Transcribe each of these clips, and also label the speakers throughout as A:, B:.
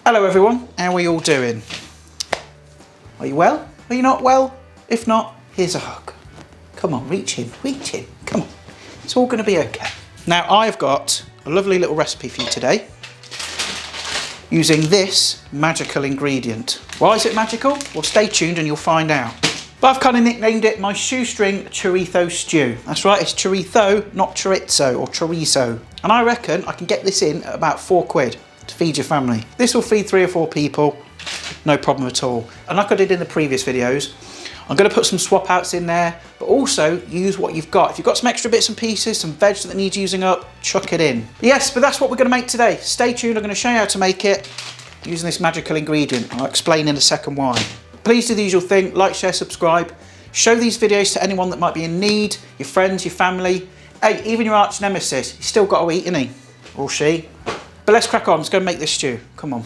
A: Hello everyone, how are you all doing? Are you well? Are you not well? If not, here's a hug. Come on, reach in, come on. It's all gonna be okay. Now I've got a lovely little recipe for you today using this magical ingredient. Why is it magical? Well, stay tuned and you'll find out. But I've kind of nicknamed it my shoestring chorizo stew. That's right, it's chorizo, not chorizo or chorizo. And I reckon I can get this in at about £4 to feed your family. This will feed 3 or 4 people, no problem at all. And like I did in the previous videos, I'm going to put some swap outs in there, but also use what you've got. If you've got some extra bits and pieces, some veg that needs using up, chuck it in. Yes, but that's what we're going to make today. Stay tuned, I'm going to show you how to make it using this magical ingredient. I'll explain in a second why. Please do the usual thing, like, share, subscribe. Show these videos to anyone that might be in need, your friends, your family. Hey, even your arch nemesis, he's still got to eat, isn't he? Or she. But let's crack on, let's go and make this stew. Come on.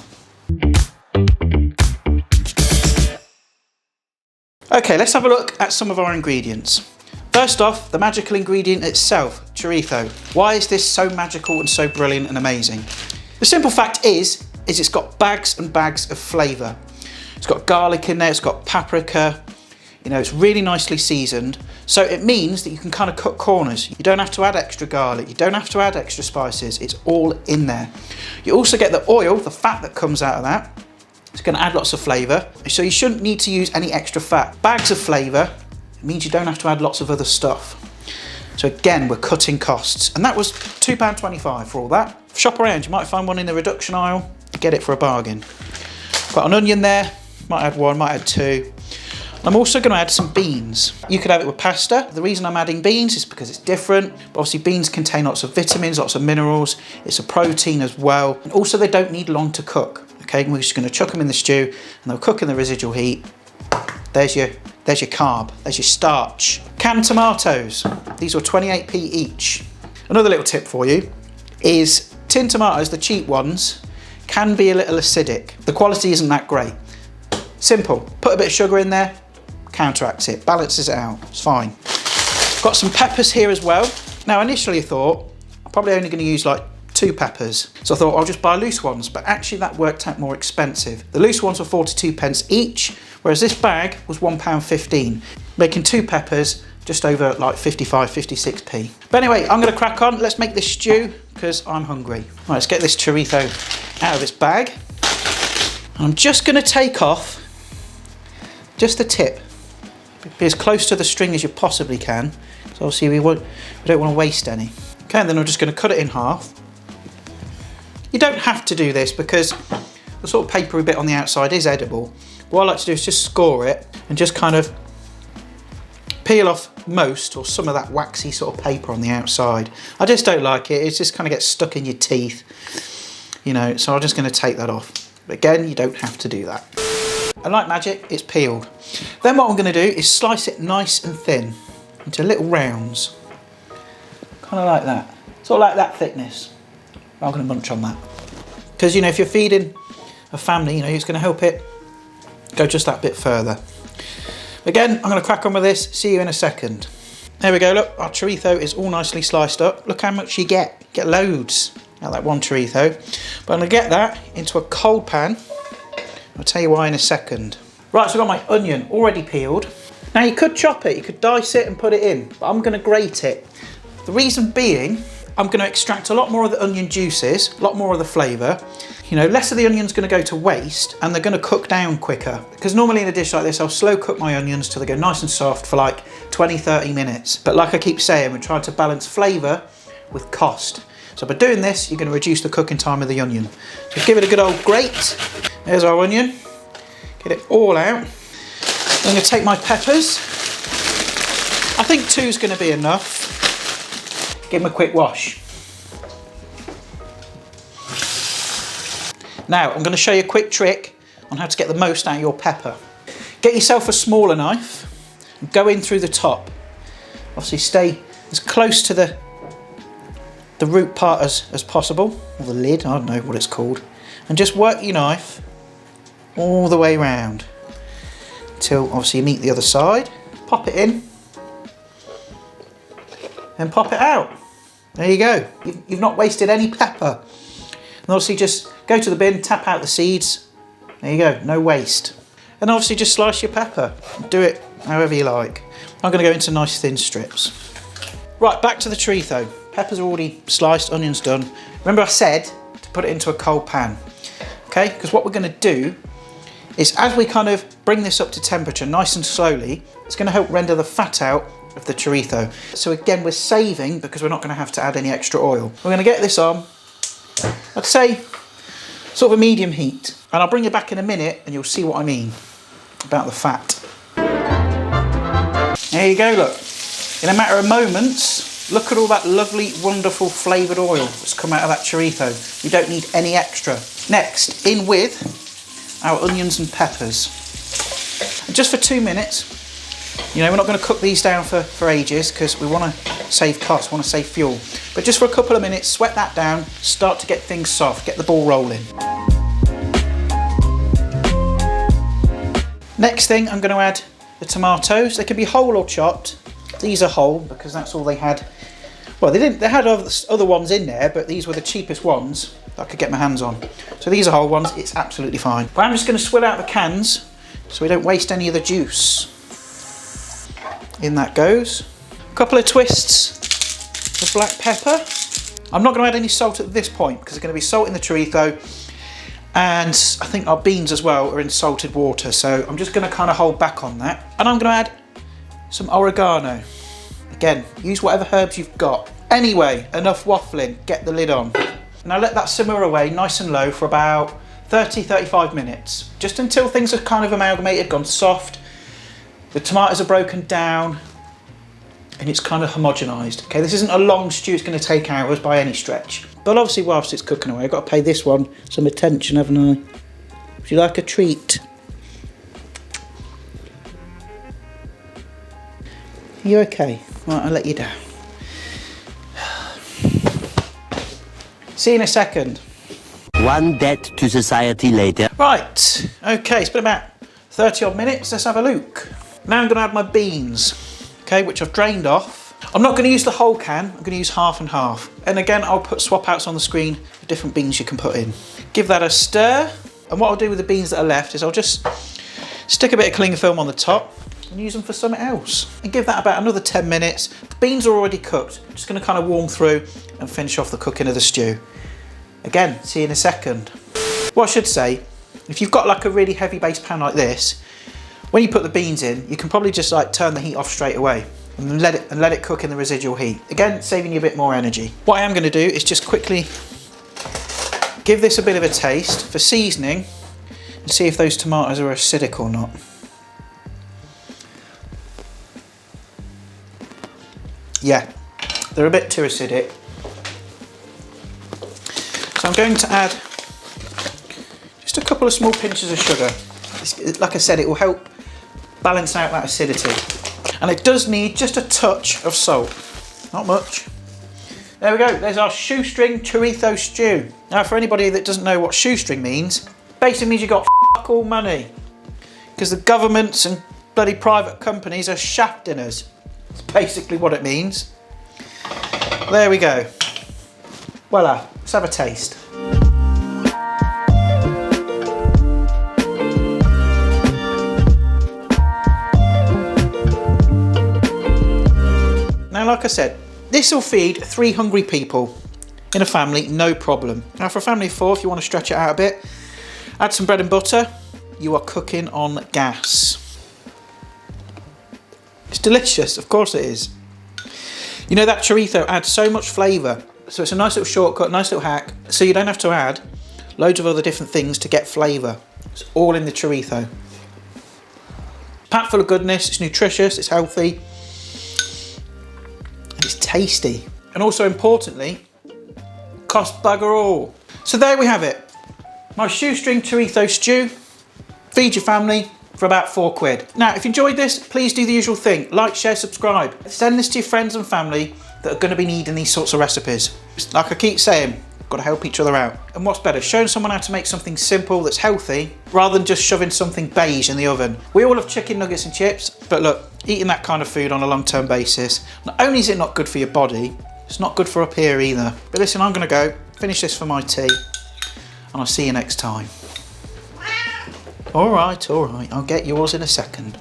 A: Okay, let's have a look at some of our ingredients. First off, the magical ingredient itself, chorizo. Why is this so magical and so brilliant and amazing? The simple fact is it's got bags and bags of flavour. It's got garlic in there, it's got paprika, you know, it's really nicely seasoned. So it means that you can kind of cut corners. You don't have to add extra garlic, you don't have to add extra spices, it's all in there. You also get the oil, the fat that comes out of that. It's going to add lots of flavour, so you shouldn't need to use any extra fat. Bags of flavour, it means you don't have to add lots of other stuff. So again, we're cutting costs. And that was £2.25 for all that. Shop around, you might find one in the reduction aisle, get it for a bargain. Got an onion there, might add 1, might add 2. I'm also going to add some beans. You could have it with pasta. The reason I'm adding beans is because it's different. But obviously beans contain lots of vitamins, lots of minerals. It's a protein as well. And also they don't need long to cook. Okay, we're just going to chuck them in the stew and they'll cook in the residual heat. There's your carb, there's your starch. Canned tomatoes, these are 28p each. Another little tip for you is tin tomatoes, the cheap ones, can be a little acidic. The quality isn't that great. Simple, put a bit of sugar in there, counteracts it, balances it out, it's fine. Got some peppers here as well. Now initially I thought, I'm probably only going to use like 2 peppers. So I thought I'll just buy loose ones, but actually that worked out more expensive. The loose ones were 42p each, whereas this bag was £1.15, making 2 peppers just over like 55, 56p. But anyway, I'm going to crack on. Let's make this stew because I'm hungry. Right, let's get this chorizo out of its bag. And I'm just going to take off just the tip. Be as close to the string as you possibly can. So obviously we don't want to waste any. Okay, and then I'm just going to cut it in half. You don't have to do this because the sort of papery bit on the outside is edible. What I like to do is just score it and just kind of peel off most or some of that waxy sort of paper on the outside. I just don't like it. It just kind of gets stuck in your teeth, you know, so I'm just going to take that off. But again, you don't have to do that. And like magic, it's peeled. Then what I'm going to do is slice it nice and thin into little rounds. Kind of like that. Sort of like that thickness. I'm going to munch on that. Because, you know, if you're feeding a family, you know, it's going to help it go just that bit further. Again, I'm going to crack on with this. See you in a second. There we go, look, our chorizo is all nicely sliced up. Look how much you get. You get loads out of that one chorizo. But I'm going to get that into a cold pan. I'll tell you why in a second. Right, so I've got my onion already peeled. Now you could chop it, you could dice it and put it in, but I'm going to grate it. The reason being, I'm going to extract a lot more of the onion juices, a lot more of the flavour. You know, less of the onion's going to go to waste and they're going to cook down quicker. Because normally in a dish like this, I'll slow cook my onions till they go nice and soft for like 20-30 minutes. But like I keep saying, we're trying to balance flavour with cost. So by doing this, you're going to reduce the cooking time of the onion. So give it a good old grate. There's our onion. Get it all out. I'm going to take my peppers. I think 2 is going to be enough. Give them a quick wash. Now, I'm going to show you a quick trick on how to get the most out of your pepper. Get yourself a smaller knife and go in through the top. Obviously stay as close to the root part as possible, or the lid, I don't know what it's called, and just work your knife all the way around until obviously you meet the other side. Pop it in and pop it out. There you go. You've not wasted any pepper. And obviously just Go to the bin, tap out the seeds. There you go, no waste. And obviously just slice your pepper. Do it however you like. I'm going to go into nice thin strips. Right, back to the chorizo. Peppers are already sliced, onions done. Remember I said to put it into a cold pan. Okay, because what we're going to do is as we kind of bring this up to temperature nice and slowly, it's going to help render the fat out of the chorizo. So again, we're saving because we're not going to have to add any extra oil. We're going to get this on, I'd say, sort of a medium heat. And I'll bring you back in a minute and you'll see what I mean about the fat. There you go, look. In a matter of moments, look at all that lovely, wonderful flavoured oil that's come out of that chorizo. You don't need any extra. Next, in with our onions and peppers. And just for 2 minutes, you know, we're not going to cook these down for ages because we want to save costs, want to save fuel. But just for a couple of minutes, sweat that down, start to get things soft, get the ball rolling. Next thing, I'm going to add the tomatoes. They can be whole or chopped. These are whole because that's all they had. Well, they had other ones in there, but these were the cheapest ones that I could get my hands on. So these are whole ones, it's absolutely fine. But I'm just going to swill out the cans so we don't waste any of the juice. In that goes. A couple of twists of black pepper. I'm not going to add any salt at this point because there's going to be salt in the chorizo, and I think our beans as well are in salted water, so I'm just going to kind of hold back on that. And I'm going to add some oregano. Again, use whatever herbs you've got. Anyway, enough waffling, get the lid on. Now let that simmer away nice and low for about 30-35 minutes, just until things are kind of amalgamated, gone soft, the tomatoes are broken down, and it's kind of homogenised. Okay, this isn't a long stew, it's going to take hours by any stretch. But obviously whilst it's cooking away, I've got to pay this one some attention, haven't I? Would you like a treat? Are you okay? Right, I'll let you down. See you in a second.
B: One debt to society later.
A: Right, okay, it's been about 30 odd minutes, let's have a look. Now I'm going to add my beans, okay, which I've drained off. I'm not going to use the whole can, I'm going to use half and half. And again, I'll put swap outs on the screen for different beans you can put in. Give that a stir, and what I'll do with the beans that are left is I'll just stick a bit of cling film on the top and use them for something else. And give that about another 10 minutes. The beans are already cooked, I'm just going to kind of warm through and finish off the cooking of the stew. Again, see you in a second. What I should say, if you've got like a really heavy base pan like this, when you put the beans in, you can probably just like turn the heat off straight away and let it cook in the residual heat. Again, saving you a bit more energy. What I am going to do is just quickly give this a bit of a taste for seasoning and see if those tomatoes are acidic or not. Yeah, they're a bit too acidic. So I'm going to add just a couple of small pinches of sugar. Like I said, it will help balance out that acidity. And it does need just a touch of salt. Not much. There we go, there's our shoestring chorizo stew. Now for anybody that doesn't know what shoestring means, basically means you've got f*** all money. Because the governments and bloody private companies are shafting us. That's basically what it means. There we go. Voila, let's have a taste. Now, like I said, this will feed 3 hungry people in a family, no problem. Now, for a family of 4, if you want to stretch it out a bit, add some bread and butter. You are cooking on gas. It's delicious, of course it is. You know, that chorizo adds so much flavour, so it's a nice little shortcut, nice little hack, so you don't have to add loads of other different things to get flavour. It's all in the chorizo. Packed full of goodness, it's nutritious, it's healthy. It's tasty, and also importantly, cost bugger all. So there we have it, my shoestring chorizo stew. Feed your family for about £4. Now, if you enjoyed this, please do the usual thing: like, share, subscribe. Send this to your friends and family that are going to be needing these sorts of recipes. Like I keep saying, got to help each other out. And what's better, showing someone how to make something simple that's healthy rather than just shoving something beige in the oven. We all love chicken nuggets and chips, but look, eating that kind of food on a long-term basis, not only is it not good for your body, it's not good for up here either. But listen, I'm going to go finish this for my tea. and I'll see you next time. All right, I'll get yours in a second.